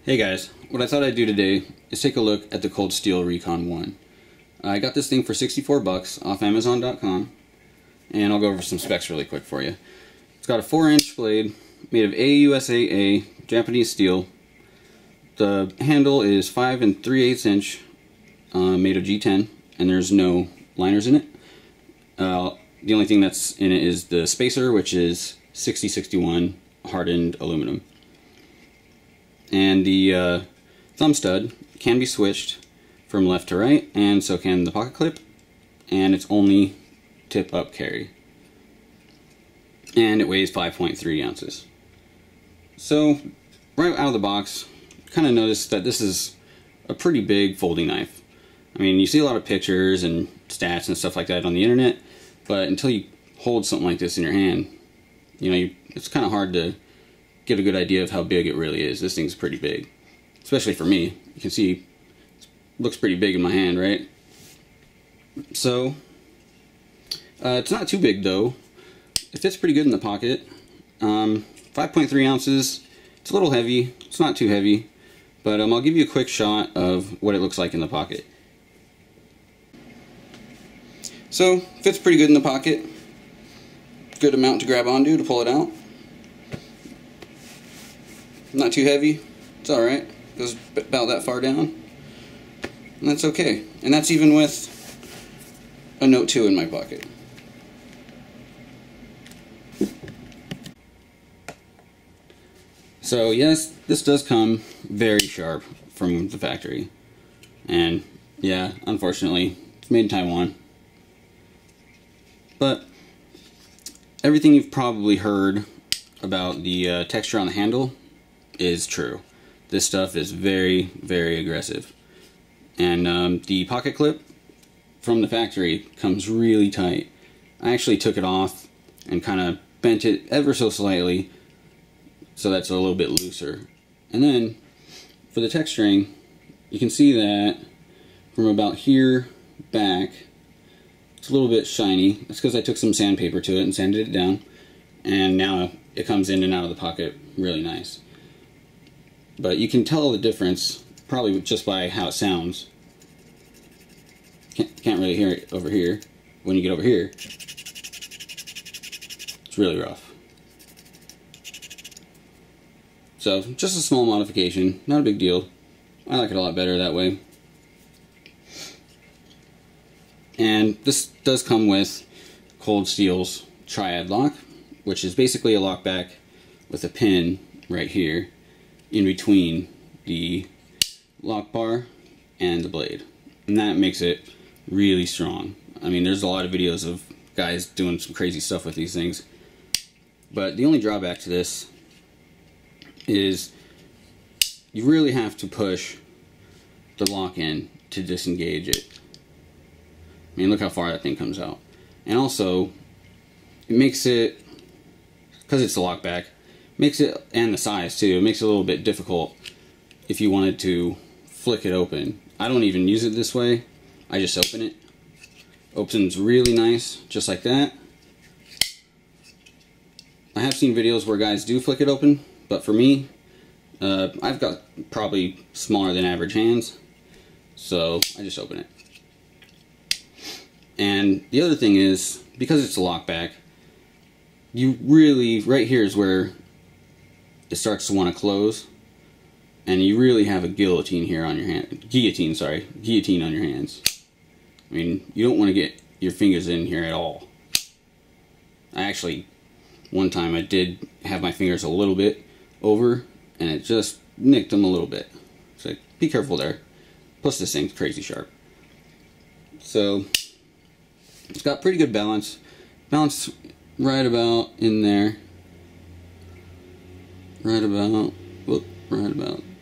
Hey guys, what I thought I'd do today is take a look at the Cold Steel Recon 1. I got this thing for 64 bucks off Amazon.com, and I'll go over some specs really quick for you. It's got a 4-inch blade made of AUSAA Japanese steel. The handle is 5 3/8 inch, made of G10, and there's no liners in it. The only thing that's in it is the spacer, which is 6061 hardened aluminum. And the thumb stud can be switched from left to right, and so can the pocket clip, and it's only tip-up carry. And it weighs 5.3 ounces. So, right out of the box, kind of noticed that this is a pretty big folding knife. I mean, you see a lot of pictures and stats and stuff like that on the internet, but until you hold something like this in your hand, you know, it's kind of hard to get a good idea of how big it really is. This thing's pretty big, especially for me. You can see it looks pretty big in my hand, right? So it's not too big though. It fits pretty good in the pocket. 5.3 ounces. It's a little heavy. It's not too heavy, but I'll give you a quick shot of what it looks like in the pocket. So fits pretty good in the pocket. Good amount to grab onto to pull it out. Not too heavy. It's alright. Goes about that far down. And that's okay. And that's even with a Note 2 in my pocket. So yes, this does come very sharp from the factory. And yeah, unfortunately, it's made in Taiwan. But everything you've probably heard about the texture on the handle is true. This stuff is very, very aggressive. And the pocket clip from the factory comes really tight. I actually took it off and kind of bent it ever so slightly so that's a little bit looser. And then for the texturing, you can see that from about here back, it's a little bit shiny. That's because I took some sandpaper to it and sanded it down, and now it comes in and out of the pocket really nice. But you can tell the difference probably just by how it sounds. Can't really hear it over here. When you get over here, it's really rough. So just a small modification, not a big deal. I like it a lot better that way. And this does come with Cold Steel's Triad lock, which is basically a lock back with a pin right here in between the lock bar and the blade, and that makes it really strong. I mean, there's a lot of videos of guys doing some crazy stuff with these things, but the only drawback to this is you really have to push the lock in to disengage it. I mean, look how far that thing comes out. And also, it makes it, because it's a lock back, makes it, and the size too, it makes it a little bit difficult if you wanted to flick it open. I don't even use it this way. I just open it. Opens really nice, just like that. I have seen videos where guys do flick it open, but for me, I've got probably smaller than average hands, so I just open it. And the other thing is, because it's a lock back, you really, right here is where it starts to want to close, and you really have a guillotine here on your hand. Guillotine on your hands. I mean, you don't want to get your fingers in here at all. I actually, one time I did have my fingers a little bit over, and it just nicked them a little bit. So be careful there. Plus this thing's crazy sharp. So it's got pretty good balance. Balance right about in there. Right about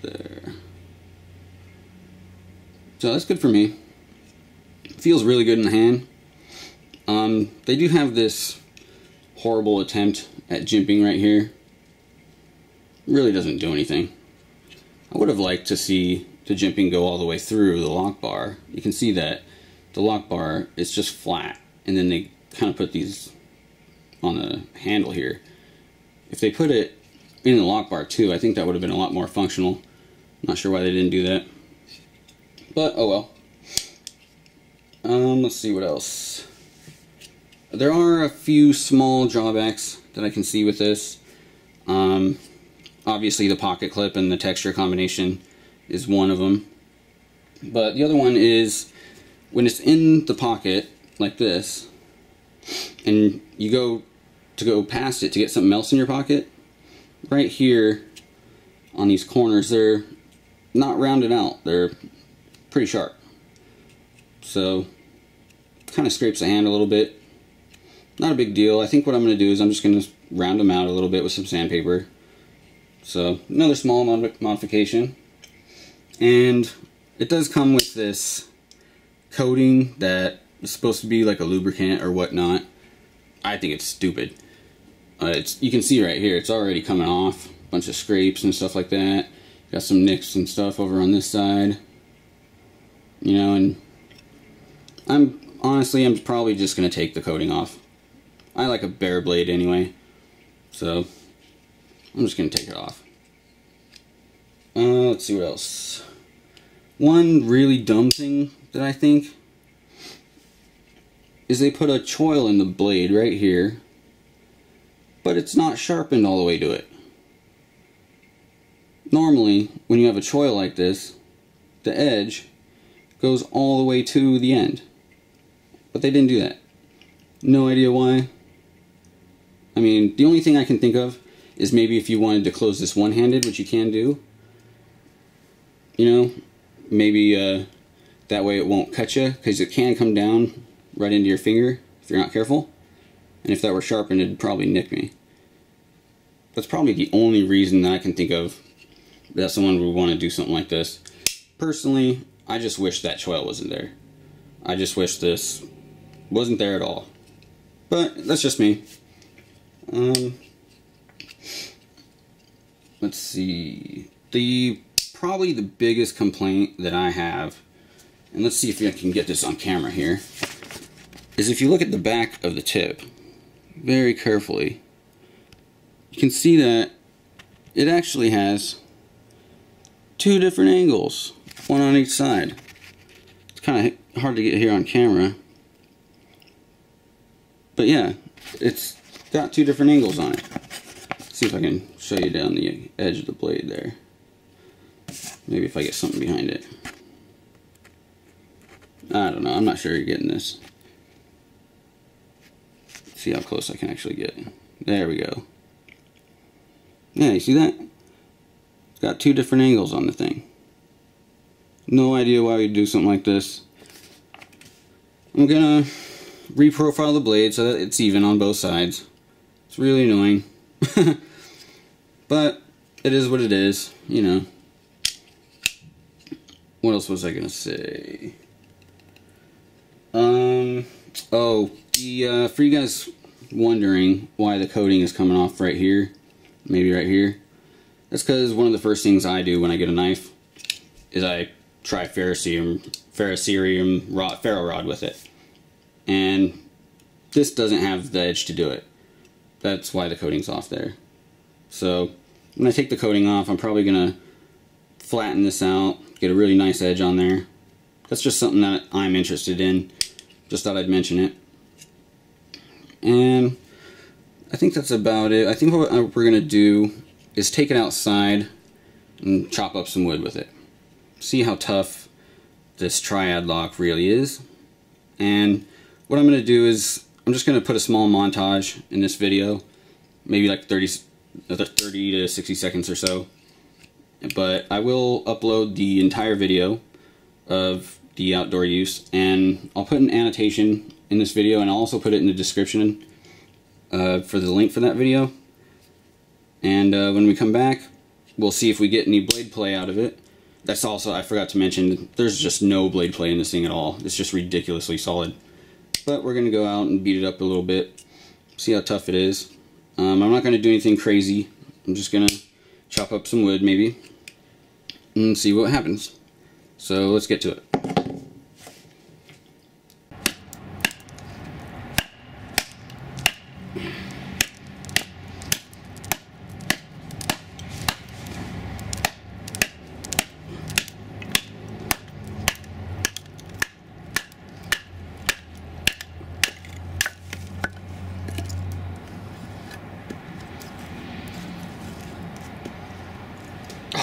there. So that's good for me. It feels really good in the hand. They do have this horrible attempt at jimping right here. It really doesn't do anything. I would have liked to see the jimping go all the way through the lock bar. You can see that the lock bar is just flat, and then they kind of put these on the handle here. If they put it in the lock bar too, I think that would have been a lot more functional. Not sure why they didn't do that. But, oh well. Let's see what else. There are a few small drawbacks that I can see with this. Obviously the pocket clip and the texture combination is one of them. But the other one is when it's in the pocket like this, and you go past it to get something else in your pocket, right here on these corners, they're not rounded out. They're pretty sharp. So kind of scrapes the hand a little bit. Not a big deal. I think what I'm going to do is I'm just going to round them out a little bit with some sandpaper. So another small modification. And it does come with this coating that is supposed to be like a lubricant or whatnot. I think it's stupid. You can see right here, it's already coming off. A bunch of scrapes and stuff like that. Got some nicks and stuff over on this side. You know, and I'm probably just going to take the coating off. I like a bare blade anyway, so I'm just going to take it off. Let's see what else. One really dumb thing that I think is they put a choil in the blade right here, but it's not sharpened all the way to it. Normally, when you have a choil like this, the edge goes all the way to the end. But they didn't do that. No idea why. I mean, the only thing I can think of is maybe if you wanted to close this one-handed, which you can do. You know, maybe that way it won't cut you, because it can come down right into your finger if you're not careful. And if that were sharpened, it'd probably nick me. That's probably the only reason that I can think of that someone would want to do something like this. Personally, I just wish that choil wasn't there. I just wish this wasn't there at all. But that's just me. Let's see. Probably the biggest complaint that I have, and let's see if I can get this on camera here, is if you look at the back of the tip very carefully, you can see that it actually has two different angles, one on each side. It's kind of hard to get here on camera, but yeah, it's got two different angles on it. Let's see if I can show you down the edge of the blade there. Maybe if I get something behind it. I don't know, I'm not sure you're getting this. Let's see how close I can actually get. There we go. Yeah, you see that? It's got two different angles on the thing. No idea why we'd do something like this. I'm gonna reprofile the blade so that it's even on both sides. It's really annoying. But it is what it is, you know. What else was I gonna say? Oh, for you guys wondering why the coating is coming off right here, maybe right here, that's because one of the first things I do when I get a knife is I try ferrocerium ferro rod with it, and this doesn't have the edge to do it. That's why the coating's off there. So when I take the coating off, I'm probably gonna flatten this out, get a really nice edge on there. That's just something that I'm interested in. Just thought I'd mention it. And I think that's about it. I think what we're going to do is take it outside and chop up some wood with it. See how tough this triad lock really is. And what I'm going to do is I'm just going to put a small montage in this video. Maybe like 30 to 60 seconds or so. But I will upload the entire video of the outdoor use, and I'll put an annotation in this video, and I'll also put it in the description for the link for that video. And when we come back, we'll see if we get any blade play out of it. That's also, I forgot to mention, there's just no blade play in this thing at all. It's just ridiculously solid. But we're going to go out and beat it up a little bit, see how tough it is. I'm not going to do anything crazy. I'm just going to chop up some wood maybe and see what happens. So let's get to it.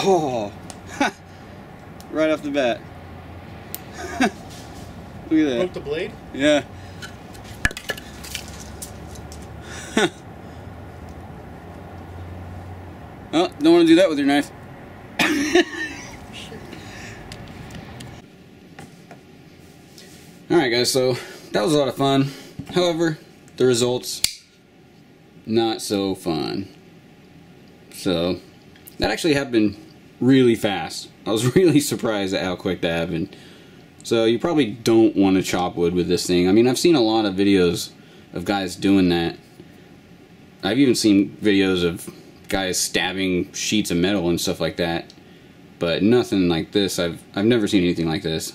Oh, right off the bat. Look at that. Broke the blade? Yeah. Oh, don't want to do that with your knife. Alright guys, so that was a lot of fun. However, the results, not so fun. So, that actually happened really fast. I was really surprised at how quick that happened. So you probably don't want to chop wood with this thing. I mean, I've seen a lot of videos of guys doing that. I've even seen videos of guys stabbing sheets of metal and stuff like that. But nothing like this. I've never seen anything like this.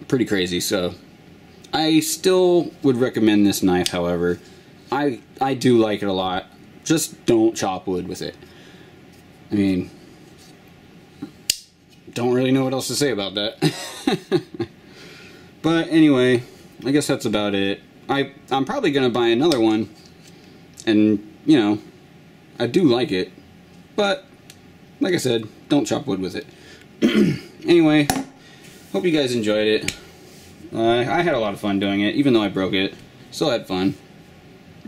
Pretty crazy. So I still would recommend this knife, however. I do like it a lot. Just don't chop wood with it. I mean, don't really know what else to say about that. But anyway, I guess that's about it. I'm probably gonna buy another one, and you know, I do like it, but like I said, don't chop wood with it. Anyway, hope you guys enjoyed it. I had a lot of fun doing it, even though I broke it. Still had fun.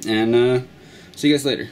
And see you guys later.